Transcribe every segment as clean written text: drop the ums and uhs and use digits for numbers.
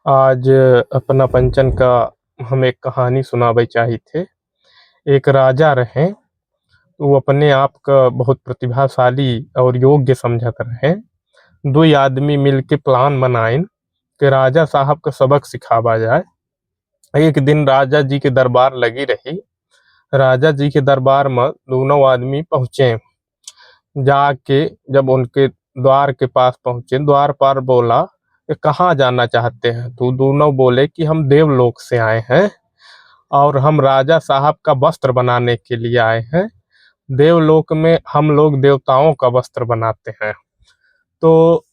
आज अपना पंचन का हम एक कहानी सुनावे चाही थे। एक राजा रहे, वो अपने आप का बहुत प्रतिभाशाली और योग्य समझत रहे। दुई आदमी मिलके प्लान बनाइन कि राजा साहब का सबक सिखावा जाए। एक दिन राजा जी के दरबार लगी रही। राजा जी के दरबार में दोनों आदमी पहुंचे। जाके जब उनके द्वार के पास पहुंचे, द्वारपाल बोला कि कहाँ जाना चाहते हैं? तो दोनों बोले कि हम देवलोक से आए हैं और हम राजा साहब का वस्त्र बनाने के लिए आए हैं। देवलोक में हम लोग देवताओं का वस्त्र बनाते हैं। तो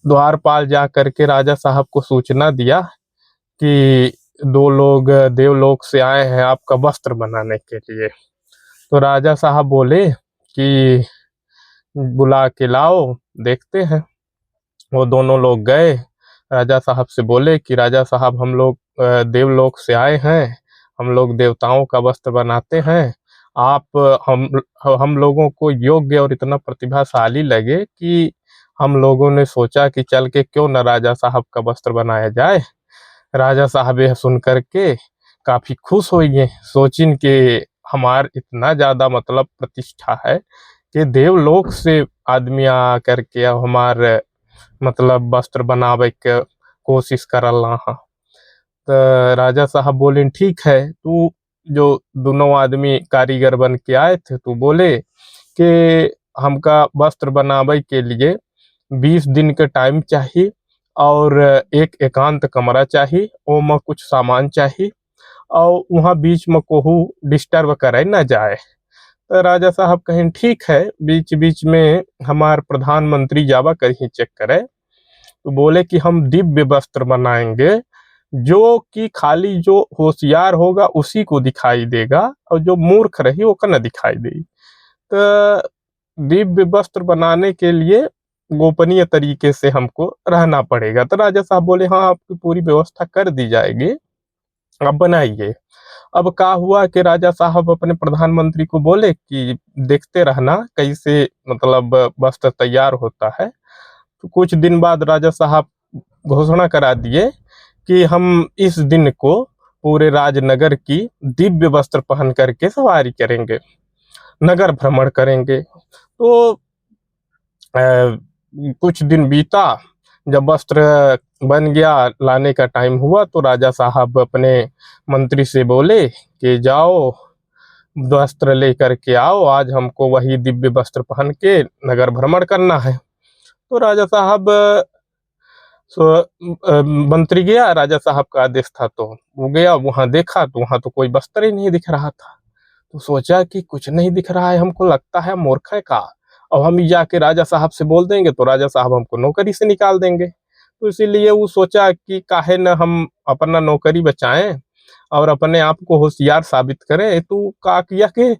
द्वारपाल जा करके राजा साहब को सूचना दिया कि दो लोग देवलोक से आए हैं आपका वस्त्र बनाने के लिए। तो राजा साहब बोले कि बुला के लाओ, देखते हैं। वो दोनों लोग गए, राजा साहब से बोले कि राजा साहब हम लोग देवलोक से आए हैं, हम लोग देवताओं का वस्त्र बनाते हैं। आप हम लोगों को योग्य और इतना प्रतिभाशाली लगे कि हम लोगों ने सोचा कि चल के क्यों न राजा साहब का वस्त्र बनाया जाए। राजा साहब यह सुन करके काफी खुश हो गए, सोचिन के हमार इतना ज्यादा मतलब प्रतिष्ठा है कि देवलोक से आदमी आ करके हमार मतलब वस्त्र बनावे के कोशिश करला हा। तो राजा साहब बोले ठीक है, तू जो दोनों आदमी कारीगर बन के आए थे, तू बोले कि हमका वस्त्र बनावे के लिए 20 दिन के टाइम चाहिए और एक एकांत कमरा चाहिए, ओमा कुछ सामान चाहिए और वहाँ बीच में कोहू डिस्टर्ब करे न जाए। तो राजा साहब कहें ठीक है, बीच बीच में हमार प्रधानमंत्री जावा कहीं चेक करे। तो बोले कि हम दिव्य वस्त्र बनाएंगे जो कि खाली जो होशियार होगा उसी को दिखाई देगा और जो मूर्ख रही वो न दिखाई देगी। तो दिव्य वस्त्र बनाने के लिए गोपनीय तरीके से हमको रहना पड़ेगा। तो राजा साहब बोले हाँ, आपकी पूरी व्यवस्था कर दी जाएगी, आप बनाइए। अब क्या हुआ कि राजा साहब अपने प्रधानमंत्री को बोले कि देखते रहना कैसे मतलब वस्त्र तैयार होता है। तो कुछ दिन बाद राजा साहब घोषणा करा दिए कि हम इस दिन को पूरे राजनगर की दिव्य वस्त्र पहन करके सवारी करेंगे, नगर भ्रमण करेंगे। तो कुछ दिन बीता, जब वस्त्र बन गया, लाने का टाइम हुआ, तो राजा साहब अपने मंत्री से बोले कि जाओ वस्त्र लेकर के आओ, आज हमको वही दिव्य वस्त्र पहन के नगर भ्रमण करना है। तो राजा साहब मंत्री गया, राजा साहब का आदेश था तो वो गया, वहां देखा तो वहां तो कोई वस्त्र ही नहीं दिख रहा था। तो सोचा कि कुछ नहीं दिख रहा है, हमको लगता है मूर्ख है का, अब हम जाके राजा साहब से बोल देंगे तो राजा साहब हमको नौकरी से निकाल देंगे। तो इसीलिए वो सोचा कि काहे न हम अपना नौकरी बचाएं और अपने आप को होशियार साबित करें। तो का किया कि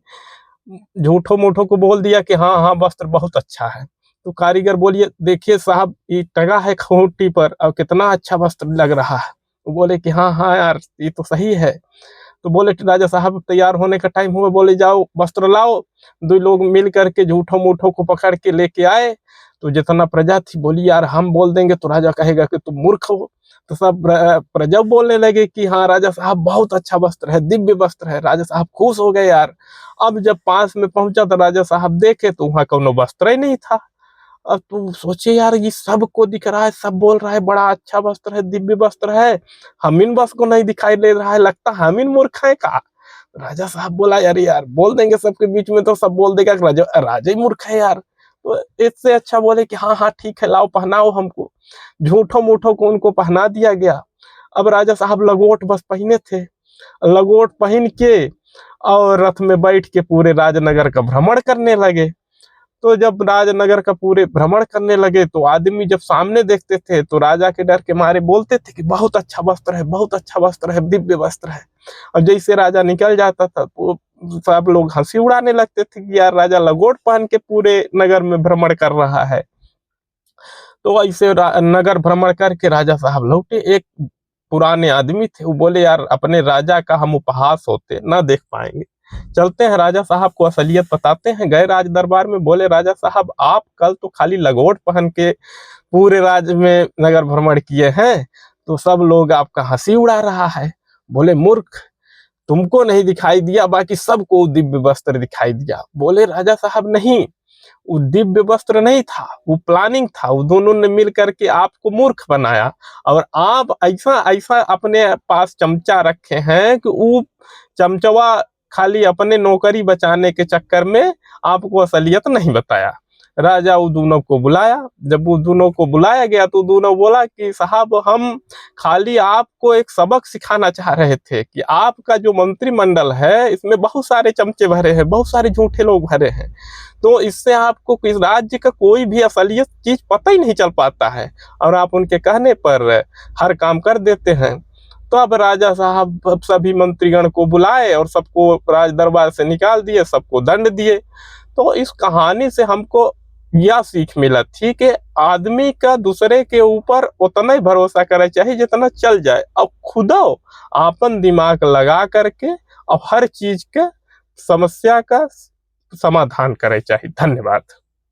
झूठो मूठो को बोल दिया कि हाँ हाँ वस्त्र बहुत अच्छा है। तो कारीगर बोलिए देखिए साहब, ये टंगा है खूंटी पर और कितना अच्छा वस्त्र लग रहा है। वो बोले कि हाँ हाँ यार, ये तो सही है। तो बोले राजा साहब तैयार होने का टाइम हुआ, बोले जाओ वस्त्र लाओ। दो लोग मिल करके झूठो मूठो को पकड़ के लेके आए। तो जितना प्रजा थी बोली यार हम बोल देंगे तो राजा कहेगा कि तुम मूर्ख हो। तो सब प्रजा बोलने लगे कि हाँ राजा साहब बहुत अच्छा वस्त्र है, दिव्य वस्त्र है। राजा साहब खुश हो गए यार। अब जब पास में पहुंचा तो राजा साहब देखे तो वहां कोनो वस्त्र ही नहीं था। अब तू सोचे यार, ये सबको दिख रहा है, सब बोल रहा है बड़ा अच्छा वस्त्र है, दिव्य वस्त्र है, हमीन बस को नहीं दिखाई दे रहा है, लगता हमीन मूर्ख है का। राजा साहब बोला यार यार बोल देंगे सबके बीच में तो सब बोल देगा कि राजा राजा ही मूर्ख है यार। तो इससे अच्छा बोले कि हाँ हाँ ठीक है, लाओ पहनाओ हमको। झूठो मूठो को उनको पहना दिया गया। अब राजा साहब लगोट बस पहने थे, लगोट पहन के और रथ में बैठ के पूरे राजनगर का भ्रमण करने लगे। तो जब राजनगर का पूरे भ्रमण करने लगे तो आदमी जब सामने देखते थे तो राजा के डर के मारे बोलते थे कि बहुत अच्छा वस्त्र है, बहुत अच्छा वस्त्र है, दिव्य वस्त्र है। और जैसे राजा निकल जाता था तो सब लोग हंसी उड़ाने लगते थे कि यार राजा लगोट पहन के पूरे नगर में भ्रमण कर रहा है। तो ऐसे नगर भ्रमण करके राजा साहब लौटे। एक पुराने आदमी थे, वो बोले यार अपने राजा का हम उपहास होते ना देख पाएंगे, चलते हैं राजा साहब को असलियत बताते हैं। गए राज दरबार में, बोले राजा साहब आप कल तो खाली लगोट पहन के पूरे राज्य में नगर भ्रमण किए हैं, तो सब लोग आपका हंसी उड़ा रहा है। बोले मूर्ख, तुमको नहीं दिखाई दिया, बाकी सबको दिव्य वस्त्र दिखाई दिया। बोले राजा साहब नहीं, वो दिव्य वस्त्र नहीं था, वो प्लानिंग था। वो दोनों ने मिल करके आपको मूर्ख बनाया और आप ऐसा ऐसा अपने पास चमचा रखे हैं कि वो चमचवा खाली अपने नौकरी बचाने के चक्कर में आपको असलियत नहीं बताया। राजा उन दोनों को बुलाया। जब उन दोनों को बुलाया गया तो दोनों बोला कि साहब हम खाली आपको एक सबक सिखाना चाह रहे थे कि आपका जो मंत्रिमंडल है इसमें बहुत सारे चमचे भरे हैं, बहुत सारे झूठे लोग भरे हैं, तो इससे आपको इस राज्य का कोई भी असलियत चीज पता ही नहीं चल पाता है और आप उनके कहने पर हर काम कर देते हैं। तो अब राजा साहब सभी मंत्रीगण को बुलाए और सबको राज दरबार से निकाल दिए, सबको दंड दिए। तो इस कहानी से हमको यह सीख मिला थी कि आदमी का दूसरे के ऊपर उतना ही भरोसा करना चाहिए जितना चल जाए, अब खुद आपन दिमाग लगा करके अब हर चीज के समस्या का समाधान करे चाहिए। धन्यवाद।